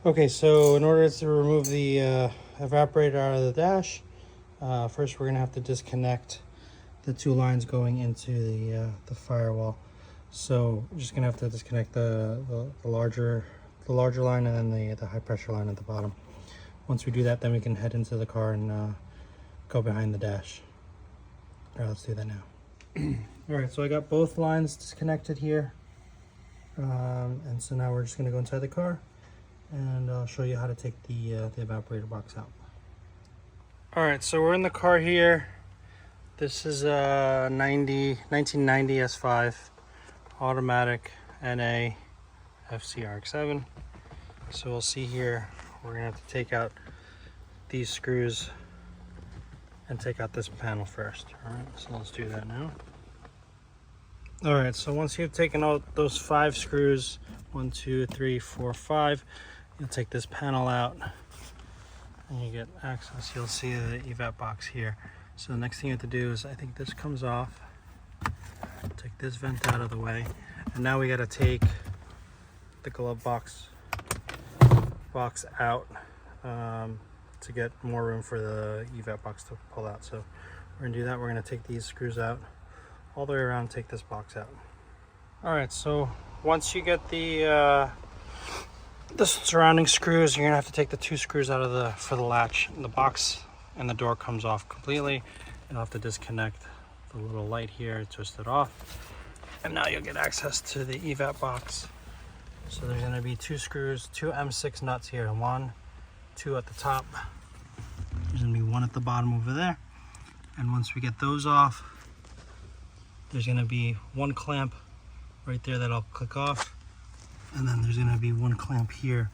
Okay, so in order to remove the evaporator out of the dash, first we're going to have to disconnect the two lines going into the firewall. So we're just going to have to disconnect the larger line and then the high pressure line at the bottom. Once we do that, then we can head into the car and go behind the dash. All right, let's do that now. All right, so I got both lines disconnected here. And so now we're just going to go inside the car and I'll show you how to take the evaporator box out. All right, so we're in the car here. This is a 1990 S5 automatic NA FC RX7. So we'll see here, we're gonna have to take out these screws and take out this panel first. All right, so let's do that now. All right, so once you've taken out those 5 screws, 1, 2, 3, 4, 5, you'll take this panel out and you get access. You'll see the evap box here. So the next thing you have to do is, I think this comes off, take this vent out of the way, and now we got to take the glove box out to get more room for the evap box to pull out. So we're gonna do that. We're gonna take these screws out all the way around, take this box out. All right, so once you get the surrounding screws, you're gonna have to take the 2 screws out of for the latch, and the box and the door comes off completely. You'll have to disconnect the little light here, twist it off, and now you'll get access to the evap box. So there's gonna be 2 screws, 2 M6 nuts here, 1, 2 at the top. There's gonna be 1 at the bottom over there. And once we get those off, there's gonna be 1 clamp right there that I'll click off. And then there's gonna be 1 clamp here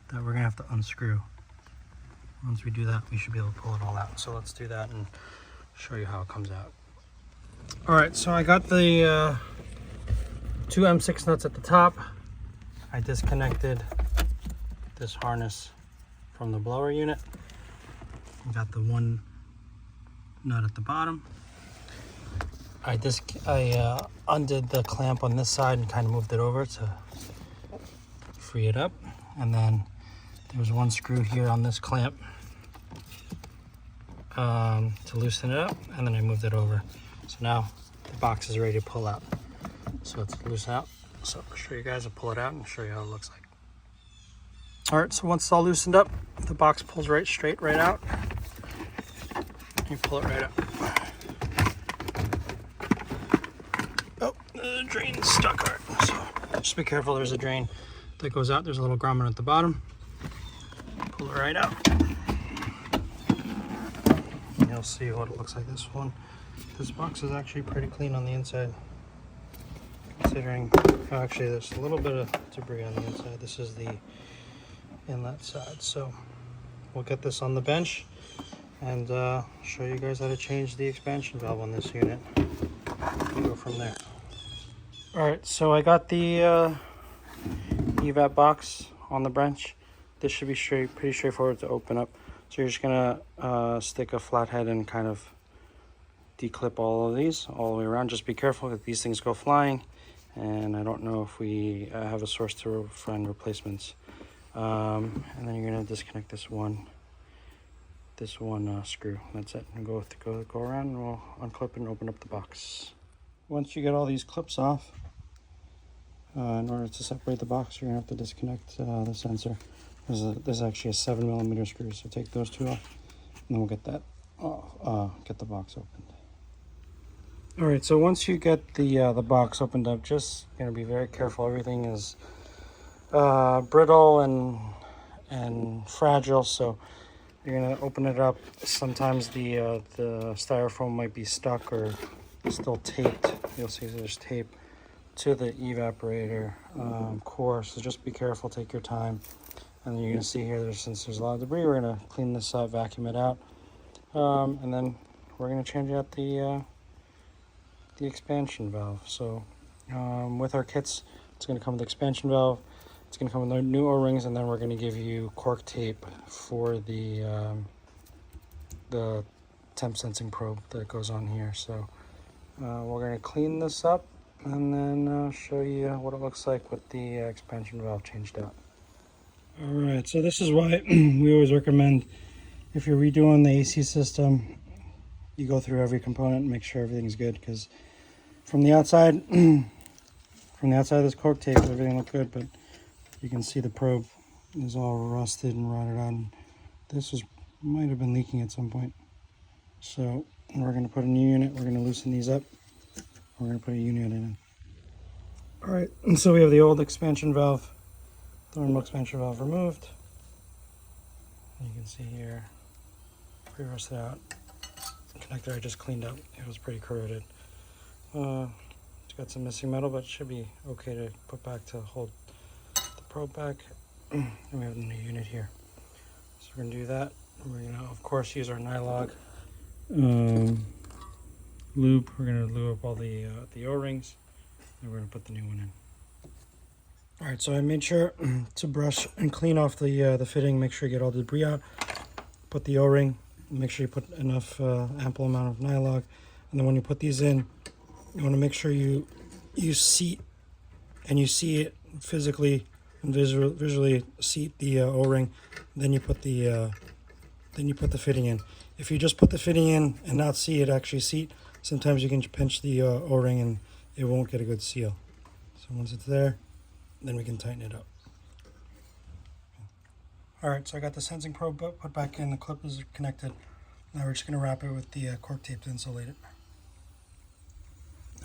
that we're gonna have to unscrew. Once we do that, we should be able to pull it all out. So let's do that and show you how it comes out. All right, so I got the 2 M6 nuts at the top. I disconnected this harness from the blower unit. I got the 1 nut at the bottom. I undid the clamp on this side and kind of moved it over to free it up. And then there was 1 screw here on this clamp to loosen it up, and then I moved it over. So now the box is ready to pull out. So let's loosen out. So I'll show you guys, I'll pull it out and show you how it looks like. All right, so once it's all loosened up, the box pulls straight right out. You pull it right up. Oh, the drain's stuck. All right, so just be careful, there's a drain that goes out. There's a little grommet at the bottom. Pull it right out. And you'll see what it looks like. This box is actually pretty clean on the inside. Considering, actually there's a little bit of debris on the inside. This is the inlet side. So we'll get this on the bench and show you guys how to change the expansion valve on this unit. We'll go from there. All right, so I got the evap box on the bench. This should be pretty straightforward to open up. So you're just gonna stick a flathead and kind of declip all of these all the way around. Just be careful that these things go flying, and I don't know if we have a source to find replacements. And then you're gonna disconnect this one screw. That's it. And go around, and we'll unclip and open up the box. Once you get all these clips off, in order to separate the box, you're gonna have to disconnect the sensor. There's actually a 7mm screw, so take those 2 off, and then we'll get that off, get the box opened. All right, so once you get the box opened up, just be very careful. Everything is brittle and fragile, so you're gonna open it up. Sometimes the styrofoam might be stuck or still taped. You'll see there's tape to the evaporator core, so just be careful, take your time. And you're gonna see here, since there's a lot of debris, we're gonna clean this up, vacuum it out, and then we're gonna change out the expansion valve. So with our kits, it's gonna come with the expansion valve, it's gonna come with new O-rings, and then we're gonna give you cork tape for the temp sensing probe that goes on here. So we're gonna clean this up and then show you what it looks like with the expansion valve changed out. All right, so this is why we always recommend, if you're redoing the AC system, you go through every component and make sure everything's good, because from the outside from the outside of this cork tape, everything looked good, but you can see the probe is all rusted and rotted out, and this might have been leaking at some point. So we're going to put a new unit, we're going to loosen these up, we're going to put a unit in. All right, and so we have the old expansion valve, the normal expansion valve removed. You can see here, pretty rusted out. The connector I just cleaned up, it was pretty corroded. It's got some missing metal, but it should be okay to put back to hold the probe back. And we have the new unit here. So we're going to do that. We're going to, of course, use our Nylog lube. We're going to lube up all the O-rings, and we're going to put the new one in. All right, so I made sure to brush and clean off the fitting, make sure you get all the debris out. Put the O-ring, make sure you put enough ample amount of Nylog, and then when you put these in, you want to make sure you seat, and you see it physically and visually seat the O-ring. Then you put the fitting in. If you just put the fitting in and not see it actually seat, sometimes you can pinch the O-ring and it won't get a good seal. So once it's there, then we can tighten it up. All right, so I got the sensing probe put back in. The clip is connected. Now we're just going to wrap it with the cork tape to insulate it.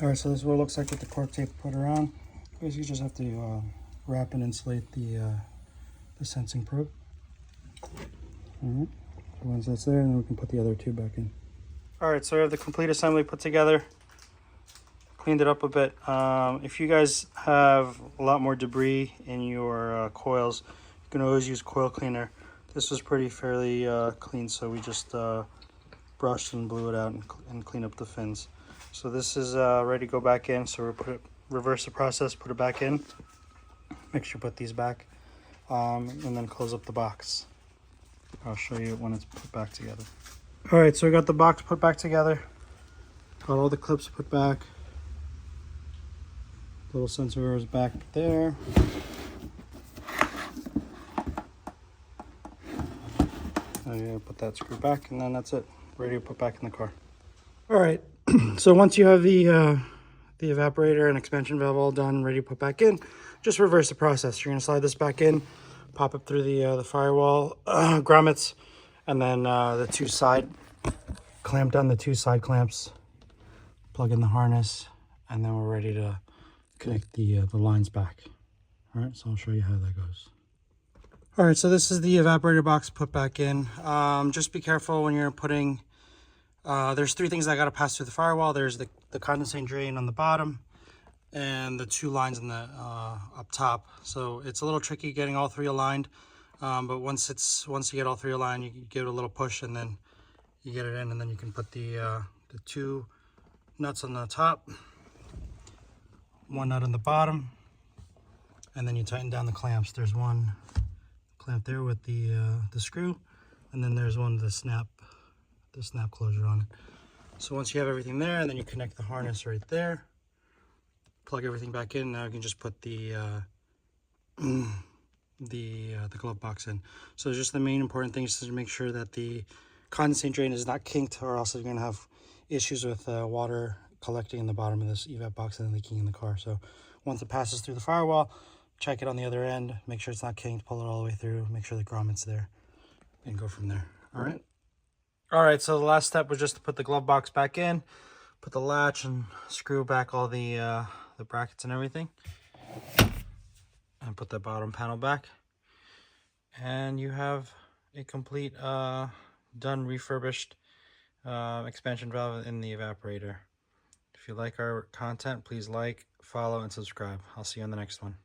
All right, so this is what it looks like with the cork tape put around. Basically, you just have to wrap and insulate the sensing probe. All right, so once that's there, then we can put the other two back in. All right, so we have the complete assembly put together. Cleaned it up a bit. If you guys have a lot more debris in your coils, you can always use coil cleaner. This was fairly clean, so we just brushed and blew it out and cleaned up the fins. So this is ready to go back in. So we'll reverse the process, put it back in. Make sure you put these back, and then close up the box. I'll show you when it's put back together. All right, so we got the box put back together. Got all the clips put back. Little sensor is back there. I gotta put that screw back, and then that's it. Ready to put back in the car. All right, so once you have the evaporator and expansion valve all done, ready to put back in, just reverse the process. You're gonna slide this back in, pop it through the firewall grommets, and then clamp down the two side clamps, plug in the harness, and then we're ready to connect the lines back. All right, so I'll show you how that goes. All right, so this is the evaporator box put back in. Just be careful when you're putting, there's three things that got to pass through the firewall. There's the condensate drain on the bottom and the two lines on the up top. So it's a little tricky getting all three aligned, but once you get all three aligned, you give it a little push and then you get it in, and then you can put the two nuts on the top, one nut on the bottom, and then you tighten down the clamps. There's one clamp there with the screw, and then there's one with the snap closure on it. So once you have everything there, and then you connect the harness right there, plug everything back in. Now you can just put the glove box in. So just the main important thing is to make sure that the condensate drain is not kinked, or else you're going to have issues with water collecting in the bottom of this evap box and then leaking in the car. So once it passes through the firewall, check it on the other end, make sure it's not kinked, pull it all the way through, make sure the grommet's there, and go from there. All right, so the last step was just to put the glove box back in, put the latch and screw back all the brackets and everything, and put the bottom panel back, and you have a complete done refurbished expansion valve in the evaporator. If you like our content, please like, follow, and subscribe. I'll see you on the next one.